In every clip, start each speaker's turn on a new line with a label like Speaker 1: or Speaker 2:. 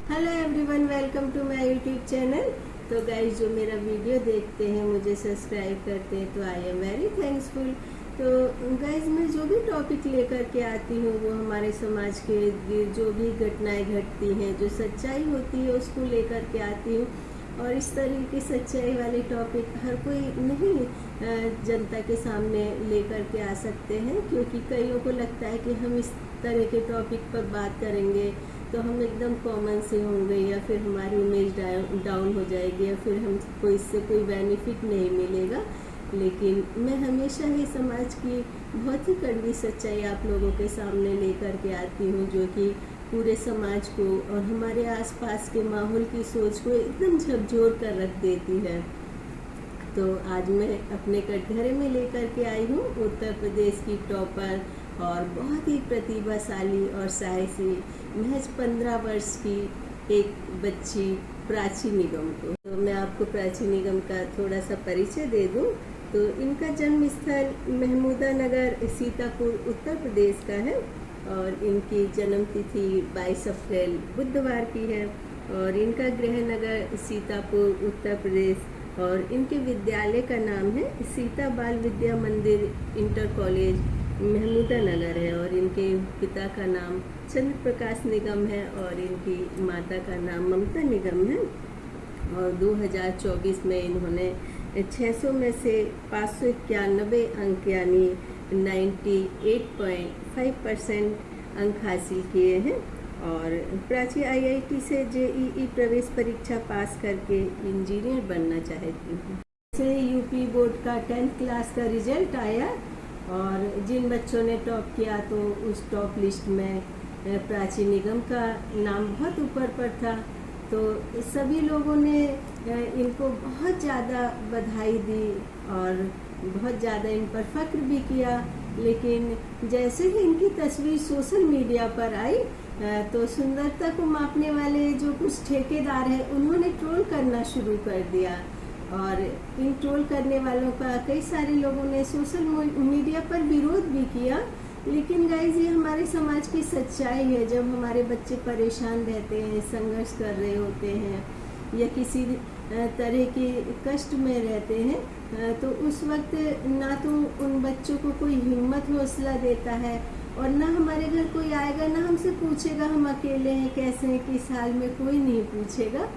Speaker 1: Hello everyone, welcome to my YouTube channel. तो guys, जो मेरा वीडियो देखते हैं, मुझे सब्सक्राइब करते हैं, तो आई एम वेरी थैंक्सफुल। तो गाइस, मैं जो भी टॉपिक लेकर के आती हूँ वो हमारे समाज के जो भी घटनाएं घटती हैं, जो सच्चाई होती है, उसको लेकर के आती हूँ। और इस तरह की सच्चाई वाले टॉपिक हर कोई नहीं जनता के सामने लेकर के आ सकते हैं, क्योंकि कईयों को लगता है कि हम इस तरह के टॉपिक पर बात करेंगे तो हम एकदम कॉमन से होंगे, या फिर हमारी इमेज डाउन हो जाएगी, या फिर हमको इससे कोई बेनिफिट नहीं मिलेगा। लेकिन मैं हमेशा ही समाज की बहुत ही कड़वी सच्चाई आप लोगों के सामने लेकर के आती हूँ, जो कि पूरे समाज को और हमारे आसपास के माहौल की सोच को एकदम झकझोर कर रख देती है। तो आज मैं अपने कटघरे में लेकर के आई हूँ उत्तर प्रदेश की टॉपर और बहुत ही प्रतिभाशाली और साहसी महज 15 वर्ष की एक बच्ची प्राची निगम को। तो मैं आपको प्राची निगम का थोड़ा सा परिचय दे दूँ। तो इनका जन्म स्थल महमूदा नगर सीतापुर उत्तर प्रदेश का है, और इनकी जन्म तिथि 22 अप्रैल बुधवार की है, और इनका गृह नगर सीतापुर उत्तर प्रदेश, और इनके विद्यालय का नाम है सीता बाल विद्या मंदिर इंटर कॉलेज महमूदा नगर है, और इनके पिता का नाम चंद्र प्रकाश निगम है, और इनकी माता का नाम ममता निगम है। और 2024 में इन्होंने 600 में से 591 अंक यानी 98.5% अंक हासिल किए हैं। और प्राची IIT से JEE प्रवेश परीक्षा पास करके इंजीनियर बनना चाहती हूँ। से यूपी बोर्ड का 10th क्लास का रिजल्ट आया, और जिन बच्चों ने टॉप किया तो उस टॉप लिस्ट में प्राची निगम का नाम बहुत ऊपर पर था। तो सभी लोगों ने इनको बहुत ज़्यादा बधाई दी और बहुत ज़्यादा इन पर फख्र भी किया। लेकिन जैसे ही इनकी तस्वीर सोशल मीडिया पर आई तो सुंदरता को मापने वाले जो कुछ ठेकेदार हैं उन्होंने ट्रोल करना शुरू कर दिया, और इन ट्रोल करने वालों का कई सारे लोगों ने सोशल मीडिया पर विरोध भी किया। लेकिन गाइज, ये हमारे समाज की सच्चाई है। जब हमारे बच्चे परेशान रहते हैं, संघर्ष कर रहे होते हैं, या किसी तरह के कष्ट में रहते हैं, तो उस वक्त ना तो उन बच्चों को कोई हिम्मत हौसला देता है, और ना हमारे घर कोई आएगा, ना हमसे पूछेगा हम अकेले हैं कैसे हैं, किस हाल में, कोई नहीं पूछेगा।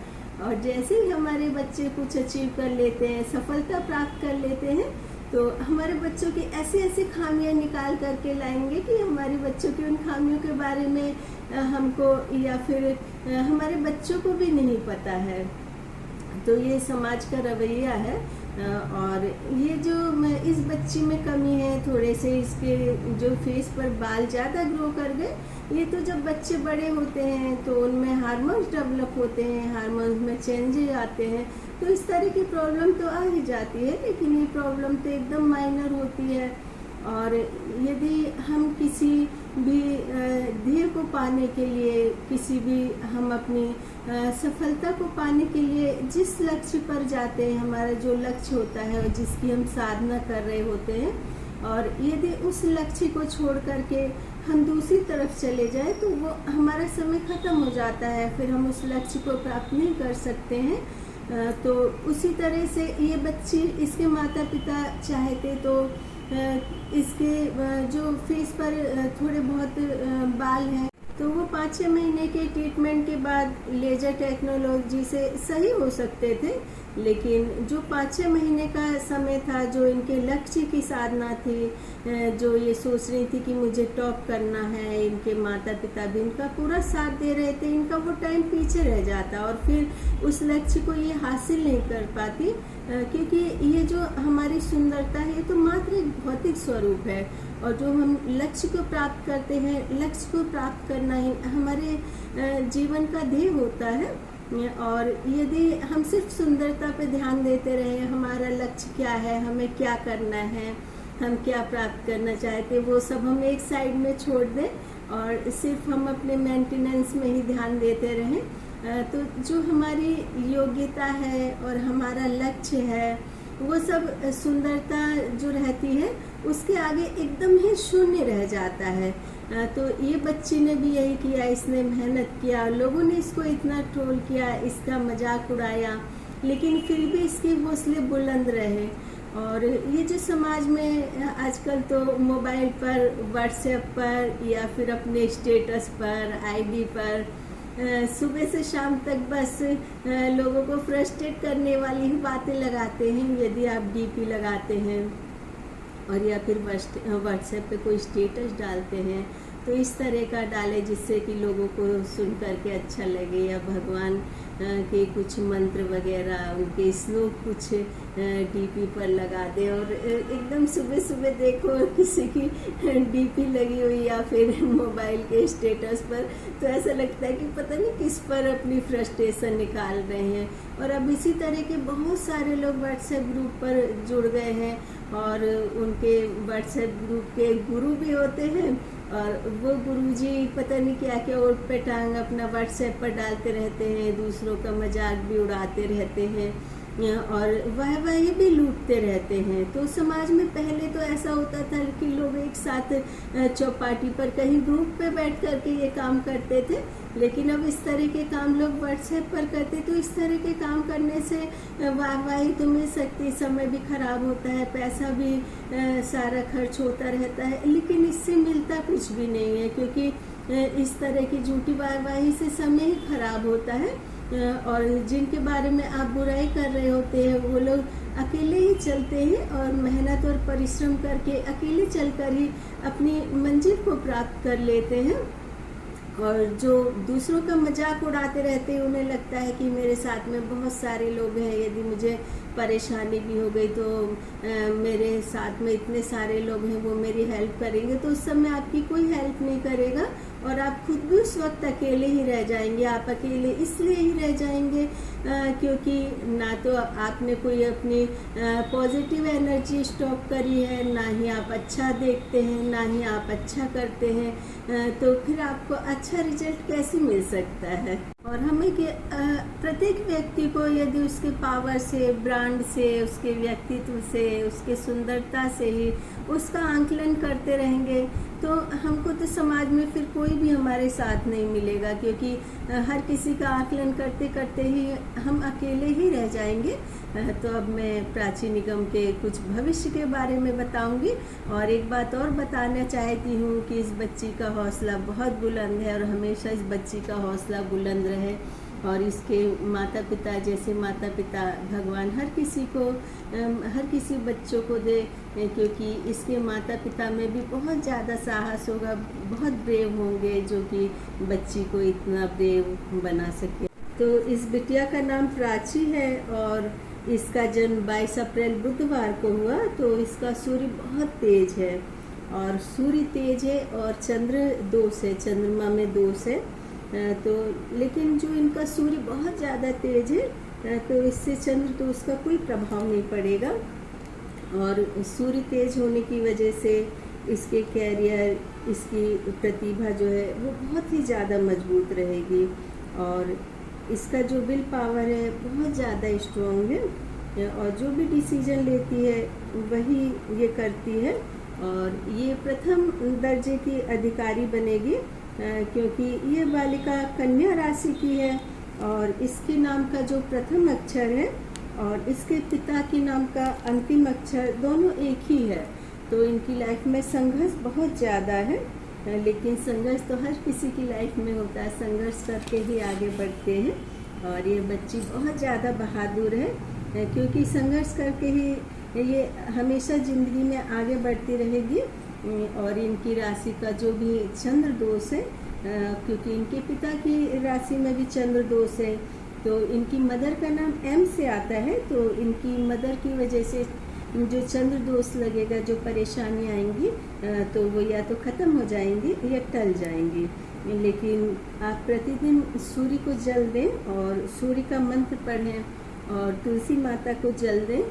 Speaker 1: और जैसे ही हमारे बच्चे कुछ अचीव कर लेते हैं, सफलता प्राप्त कर लेते हैं, तो हमारे बच्चों की ऐसे ऐसे खामियां निकाल करके लाएंगे कि हमारे बच्चों की उन खामियों के बारे में हमको या फिर हमारे बच्चों को भी नहीं पता है। तो ये समाज का रवैया है। और ये जो इस बच्ची में कमी है, थोड़े से इसके जो फेस पर बाल ज़्यादा ग्रो कर गए। ये तो जब बच्चे बड़े होते हैं तो उनमें हार्मोन्स डेवलप होते हैं, हार्मोन्स में चेंजेस आते हैं, तो इस तरह की प्रॉब्लम तो आ ही जाती है। लेकिन ये प्रॉब्लम तो एकदम माइनर होती है। और यदि हम किसी भी ध्येय को पाने के लिए, किसी भी हम अपनी सफलता को पाने के लिए जिस लक्ष्य पर जाते हैं, हमारा जो लक्ष्य होता है और जिसकी हम साधना कर रहे होते हैं, और यदि उस लक्ष्य को छोड़ करके हम दूसरी तरफ चले जाए तो वो हमारा समय खत्म हो जाता है, फिर हम उस लक्ष्य को प्राप्त नहीं कर सकते हैं। तो उसी तरह से ये बच्ची, इसके माता पिता चाहते तो इसके जो फेस पर थोड़े बहुत बाल हैं तो वो 5-6 महीने के ट्रीटमेंट के बाद लेजर टेक्नोलॉजी से सही हो सकते थे। लेकिन जो 5-6 महीने का समय था, जो इनके लक्ष्य की साधना थी, जो ये सोच रही थी कि मुझे टॉप करना है, इनके माता पिता भी इनका पूरा साथ दे रहे थे, इनका वो टाइम पीछे रह जाता और फिर उस लक्ष्य को ये हासिल नहीं कर पाती। क्योंकि ये जो हमारी सुंदरता है, ये तो मात्र एक भौतिक स्वरूप है, और जो हम लक्ष्य को प्राप्त करते हैं, लक्ष्य को प्राप्त करना ही हमारे जीवन का ध्येय होता है। और यदि हम सिर्फ सुंदरता पे ध्यान देते रहे, हमारा लक्ष्य क्या है, हमें क्या करना है, हम क्या प्राप्त करना चाहते हैं, वो सब हम एक साइड में छोड़ दें और सिर्फ हम अपने मेंटेनेंस में ही ध्यान देते रहें, तो जो हमारी योग्यता है और हमारा लक्ष्य है, वो सब सुंदरता जो रहती है उसके आगे एकदम ही शून्य रह जाता है। तो ये बच्ची ने भी यही किया, इसने मेहनत किया, लोगों ने इसको इतना ट्रोल किया, इसका मजाक उड़ाया, लेकिन फिर भी इसके हौसले बुलंद रहे। और ये जो समाज में आजकल तो मोबाइल पर, व्हाट्सएप पर या फिर अपने स्टेटस पर, आईडी पर सुबह से शाम तक बस लोगों को फ्रस्ट्रेट करने वाली ही बातें लगाते हैं। यदि आप डीपी लगाते हैं और या फिर व्हाट्सएप पे कोई स्टेटस डालते हैं तो इस तरह का डालें जिससे कि लोगों को सुन करके अच्छा लगे, या भगवान के कुछ मंत्र वगैरह, उनके श्लोक कुछ डीपी पर लगा दे। और एकदम सुबह सुबह देखो किसी की डीपी लगी हुई या फिर मोबाइल के स्टेटस पर, तो ऐसा लगता है कि पता नहीं किस पर अपनी फ्रस्ट्रेशन निकाल रहे हैं। और अब इसी तरह के बहुत सारे लोग व्हाट्सएप ग्रुप पर जुड़ गए हैं और उनके व्हाट्सएप ग्रुप के गुरु भी होते हैं, और वो गुरुजी पता नहीं क्या क्या ओट पे टांग अपना व्हाट्सएप पर डालते रहते हैं, दूसरों का मजाक भी उड़ाते रहते हैं और वाहवाही भी लूटते रहते हैं। तो समाज में पहले तो ऐसा होता था कि लोग एक साथ चौपाटी पर कहीं ग्रुप पे बैठ करके ये काम करते थे, लेकिन अब इस तरह के काम लोग व्हाट्सएप पर करते। तो इस तरह के काम करने से वाहवाही तो मिल सकती, समय भी खराब होता है, पैसा भी सारा खर्च होता रहता है, लेकिन इससे मिलता कुछ भी नहीं है, क्योंकि इस तरह की झूठी वाहवाही से समय ही खराब होता है। और जिनके बारे में आप बुराई कर रहे होते हैं वो लोग अकेले ही चलते हैं और मेहनत और परिश्रम करके अकेले चलकर ही अपनी मंजिल को प्राप्त कर लेते हैं। और जो दूसरों का मजाक उड़ाते रहते हैं उन्हें लगता है कि मेरे साथ में बहुत सारे लोग हैं, यदि मुझे परेशानी भी हो गई तो मेरे साथ में इतने सारे लोग हैं, वो मेरी हेल्प करेंगे। तो उस समय आपकी कोई हेल्प नहीं करेगा और आप खुद भी उस वक्त अकेले ही रह जाएंगे। आप अकेले इसलिए ही रह जाएंगे क्योंकि ना तो आपने कोई अपनी पॉजिटिव एनर्जी स्टॉक करी है, ना ही आप अच्छा देखते हैं, ना ही आप अच्छा करते हैं, तो फिर आपको अच्छा रिजल्ट कैसे मिल सकता है। और हमें प्रत्येक व्यक्ति को यदि उसके पावर से, ब्रांड से, उसके व्यक्तित्व से, उसके सुंदरता से ही उसका आंकलन करते रहेंगे तो हमको तो समाज में फिर कोई भी हमारे साथ नहीं मिलेगा, क्योंकि हर किसी का आकलन करते करते ही हम अकेले ही रह जाएंगे। तो अब मैं प्राची निगम के कुछ भविष्य के बारे में बताऊंगी। और एक बात और बताना चाहती हूँ कि इस बच्ची का हौसला बहुत बुलंद है और हमेशा इस बच्ची का हौसला बुलंद रहे। और इसके माता पिता जैसे माता पिता भगवान हर किसी बच्चों को दे, क्योंकि इसके माता पिता में भी बहुत ज़्यादा साहस होगा, बहुत ब्रेव होंगे जो कि बच्ची को इतना ब्रेव बना सके। तो इस बिटिया का नाम प्राची है और इसका जन्म 22 अप्रैल बुधवार को हुआ। तो इसका सूर्य बहुत तेज है और सूर्य तेज है और चंद्र दोष है, चंद्रमा में दोष है। तो लेकिन जो इनका सूर्य बहुत ज़्यादा तेज है तो इससे चंद्र दोष का कोई प्रभाव नहीं पड़ेगा। और सूर्य तेज होने की वजह से इसके कैरियर, इसकी प्रतिभा जो है वो बहुत ही ज़्यादा मजबूत रहेगी और इसका जो विल पावर है बहुत ज़्यादा स्ट्रॉन्ग है और जो भी डिसीजन लेती है वही ये करती है। और ये प्रथम दर्जे की अधिकारी बनेगी क्योंकि ये बालिका कन्या राशि की है और इसके नाम का जो प्रथम अक्षर है और इसके पिता के नाम का अंतिम अक्षर दोनों एक ही है। तो इनकी लाइफ में संघर्ष बहुत ज़्यादा है, लेकिन संघर्ष तो हर किसी की लाइफ में होता है, संघर्ष करके ही आगे बढ़ते हैं। और ये बच्ची बहुत ज़्यादा बहादुर है क्योंकि संघर्ष करके ही ये हमेशा ज़िंदगी में आगे बढ़ती रहेगी। और इनकी राशि का जो भी चंद्र दोष है, क्योंकि इनके पिता की राशि में भी चंद्र दोष है, तो इनकी मदर का नाम एम से आता है। तो इनकी मदर की वजह से जो चंद्र दोष लगेगा, जो परेशानी आएंगी तो वो या तो ख़त्म हो जाएंगी या टल जाएंगी। लेकिन आप प्रतिदिन सूर्य को जल दें और सूर्य का मंत्र पढ़ें और तुलसी माता को जल दें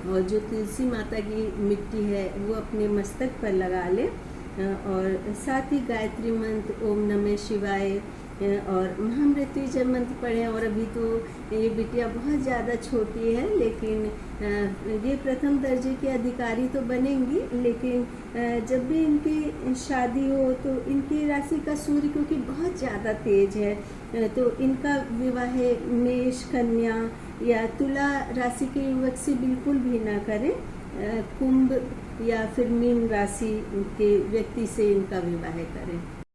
Speaker 1: और जो तुलसी माता की मिट्टी है वो अपने मस्तक पर लगा लें और साथ ही गायत्री मंत्र ओम नमः शिवाय और महामृत्युंजय मंत्र पढ़ें। और अभी तो ये बिटिया बहुत ज़्यादा छोटी है, लेकिन ये प्रथम दर्जे के अधिकारी तो बनेंगी, लेकिन जब भी इनकी शादी हो तो इनकी राशि का सूर्य क्योंकि बहुत ज़्यादा तेज है, तो इनका विवाह मेष, कन्या या तुला राशि के युवक से बिल्कुल भी ना करें। कुंभ या फिर मीन राशि के व्यक्ति से इनका विवाह करें।